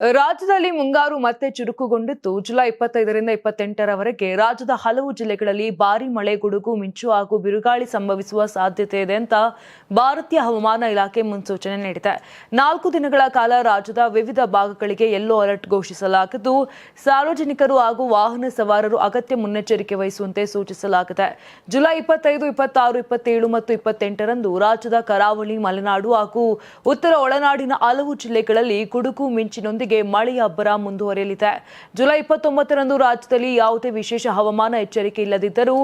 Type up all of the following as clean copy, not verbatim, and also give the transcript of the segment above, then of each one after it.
ರಾಜ್ಯದಲ್ಲಿ ಮುಂಗಾರು ಮತ್ತೆ ಚುರುಕುಗೊಂಡಿದ್ದು ಜುಲೈ 25ರಿಂದ 28ರವರೆಗೆ ರಾಜ್ಯದ ಹಲವು ಜಿಲ್ಲೆಗಳಲ್ಲಿ ಭಾರೀ ಮಳೆ, ಗುಡುಗು, ಮಿಂಚು ಹಾಗೂ ಬಿರುಗಾಳಿ ಸಂಭವಿಸುವ ಸಾಧ್ಯತೆ ಇದೆ ಅಂತ ಭಾರತೀಯ ಹವಾಮಾನ ಇಲಾಖೆ ಮುನ್ಸೂಚನೆ ನೀಡಿದೆ. 4 ದಿನಗಳ ಕಾಲ ರಾಜ್ಯದ ವಿವಿಧ ಭಾಗಗಳಿಗೆ ಯೆಲ್ಲೋ ಅಲರ್ಟ್ ಘೋಷಿಸಲಾಗಿದ್ದು, ಸಾರ್ವಜನಿಕರು ಹಾಗೂ ವಾಹನ ಸವಾರರು ಅಗತ್ಯ ಮುನ್ನೆಚ್ಚರಿಕೆ ವಹಿಸುವಂತೆ ಸೂಚಿಸಲಾಗಿದೆ. ಜುಲೈ 25, 26, 27 ಮತ್ತು 28ರಂದು ರಾಜ್ಯದ ಕರಾವಳಿ, ಮಲೆನಾಡು ಹಾಗೂ ಉತ್ತರ ಒಳನಾಡಿನ ಹಲವು ಜಿಲ್ಲೆಗಳಲ್ಲಿ ಗುಡುಗು ಮಿಂಚಿನೊಂದಿಗೆ ಮಳೆಯ ಅಬ್ಬರ ಮುಂದುವರಿಯಲಿದೆ. ಜುಲೈ 29ರಂದು ರಾಜ್ಯದಲ್ಲಿ ಯಾವುದೇ ವಿಶೇಷ ಹವಾಮಾನ ಎಚ್ಚರಿಕೆ ಇಲ್ಲದಿದ್ದರೂ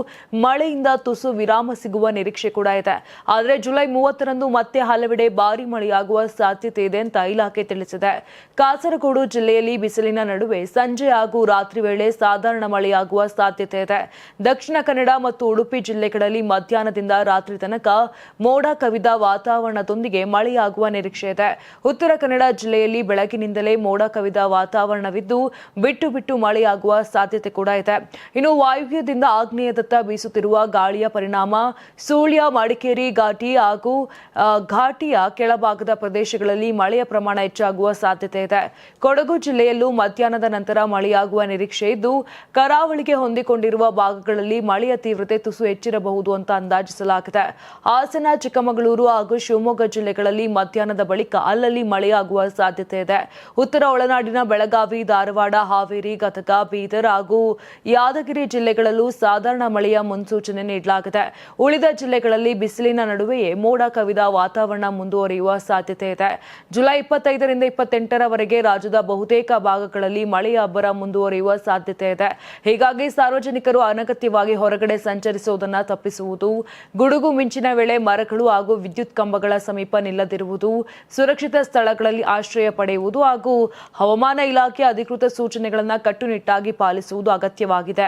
ಮಳೆಯಿಂದ ತುಸು ವಿರಾಮ ಸಿಗುವ ನಿರೀಕ್ಷೆ ಕೂಡ ಇದೆ. ಆದರೆ ಜುಲೈ 30ರಂದು ಮತ್ತೆ ಹಲವೆಡೆ ಭಾರೀ ಮಳೆಯಾಗುವ ಸಾಧ್ಯತೆ ಇದೆ ಅಂತ ಇಲಾಖೆ ತಿಳಿಸಿದೆ. ಕಾಸರಗೋಡು ಜಿಲ್ಲೆಯಲ್ಲಿ ಬಿಸಿಲಿನ ನಡುವೆ ಸಂಜೆ ಹಾಗೂ ರಾತ್ರಿ ವೇಳೆ ಸಾಧಾರಣ ಮಳೆಯಾಗುವ ಸಾಧ್ಯತೆ ಇದೆ. ದಕ್ಷಿಣ ಕನ್ನಡ ಮತ್ತು ಉಡುಪಿ ಜಿಲ್ಲೆಗಳಲ್ಲಿ ಮಧ್ಯಾಹ್ನದಿಂದ ರಾತ್ರಿ ತನಕ ಮೋಡ ಕವಿದ ವಾತಾವರಣದೊಂದಿಗೆ ಮಳೆಯಾಗುವ ನಿರೀಕ್ಷೆ ಇದೆ. ಉತ್ತರ ಕನ್ನಡ ಜಿಲ್ಲೆಯಲ್ಲಿ ಬೆಳಗಿನಿಂದಲೇ ಮೋಡ ಕವಿದ ವಾತಾವರಣವಿದ್ದು ಬಿಟ್ಟು ಬಿಟ್ಟು ಮಳೆಯಾಗುವ ಸಾಧ್ಯತೆ ಕೂಡ ಇದೆ. ಇನ್ನು ವಾಯುವ್ಯದಿಂದ ಆಗ್ನೇಯದತ್ತ ಬೀಸುತ್ತಿರುವ ಗಾಳಿಯ ಪರಿಣಾಮ ಸುಳ್ಯ, ಮಡಿಕೇರಿ ಘಾಟಿ ಹಾಗೂ ಘಾಟಿಯ ಕೆಳಭಾಗದ ಪ್ರದೇಶಗಳಲ್ಲಿ ಮಳೆಯ ಪ್ರಮಾಣ ಹೆಚ್ಚಾಗುವ ಸಾಧ್ಯತೆ ಇದೆ. ಕೊಡಗು ಜಿಲ್ಲೆಯಲ್ಲೂ ಮಧ್ಯಾಹ್ನದ ನಂತರ ಮಳೆಯಾಗುವ ನಿರೀಕ್ಷೆ ಇದ್ದು, ಕರಾವಳಿಗೆ ಹೊಂದಿಕೊಂಡಿರುವ ಭಾಗಗಳಲ್ಲಿ ಮಳೆಯ ತೀವ್ರತೆ ತುಸು ಹೆಚ್ಚಿರಬಹುದು ಅಂತ ಅಂದಾಜಿಸಲಾಗಿದೆ. ಹಾಸನ, ಚಿಕ್ಕಮಗಳೂರು ಹಾಗೂ ಶಿವಮೊಗ್ಗ ಜಿಲ್ಲೆಗಳಲ್ಲಿ ಮಧ್ಯಾಹ್ನದ ಬಳಿಕ ಅಲ್ಲಲ್ಲಿ ಮಳೆಯಾಗುವ ಸಾಧ್ಯತೆ ಇದೆ. ಉತ್ತರ ಒಳನಾಡಿನ ಬೆಳಗಾವಿ, ಧಾರವಾಡ, ಹಾವೇರಿ, ಗದಗ, ಬೀದರ್ ಹಾಗೂ ಯಾದಗಿರಿ ಜಿಲ್ಲೆಗಳಲ್ಲೂ ಸಾಧಾರಣ ಮಳೆಯ ಮುನ್ಸೂಚನೆ ನೀಡಲಾಗಿದೆ. ಉಳಿದ ಜಿಲ್ಲೆಗಳಲ್ಲಿ ಬಿಸಿಲಿನ ನಡುವೆಯೇ ಮೋಡ ಕವಿದ ವಾತಾವರಣ ಮುಂದುವರಿಯುವ ಸಾಧ್ಯತೆ ಇದೆ. ಜುಲೈ 25ರಿಂದ 28ರವರೆಗೆ ರಾಜ್ಯದ ಬಹುತೇಕ ಭಾಗಗಳಲ್ಲಿ ಮಳೆಯ ಅಬ್ಬರ ಮುಂದುವರಿಯುವ ಸಾಧ್ಯತೆ ಇದೆ. ಹೀಗಾಗಿ ಸಾರ್ವಜನಿಕರು ಅನಗತ್ಯವಾಗಿ ಹೊರಗಡೆ ಸಂಚರಿಸುವುದನ್ನು ತಪ್ಪಿಸುವುದು, ಗುಡುಗು ಮಿಂಚಿನ ವೇಳೆ ಮರಗಳು ಹಾಗೂ ವಿದ್ಯುತ್ ಕಂಬಗಳ ಸಮೀಪ ನಿಲ್ಲದಿರುವುದು, ಸುರಕ್ಷಿತ ಸ್ಥಳಗಳಲ್ಲಿ ಆಶ್ರಯ ಪಡೆಯುವುದು ಹಾಗೂ ಹವಾಮಾನ ಇಲಾಖೆ ಅಧಿಕೃತ ಸೂಚನೆಗಳನ್ನು ಕಟ್ಟುನಿಟ್ಟಾಗಿ ಪಾಲಿಸುವುದು ಅಗತ್ಯವಾಗಿದೆ.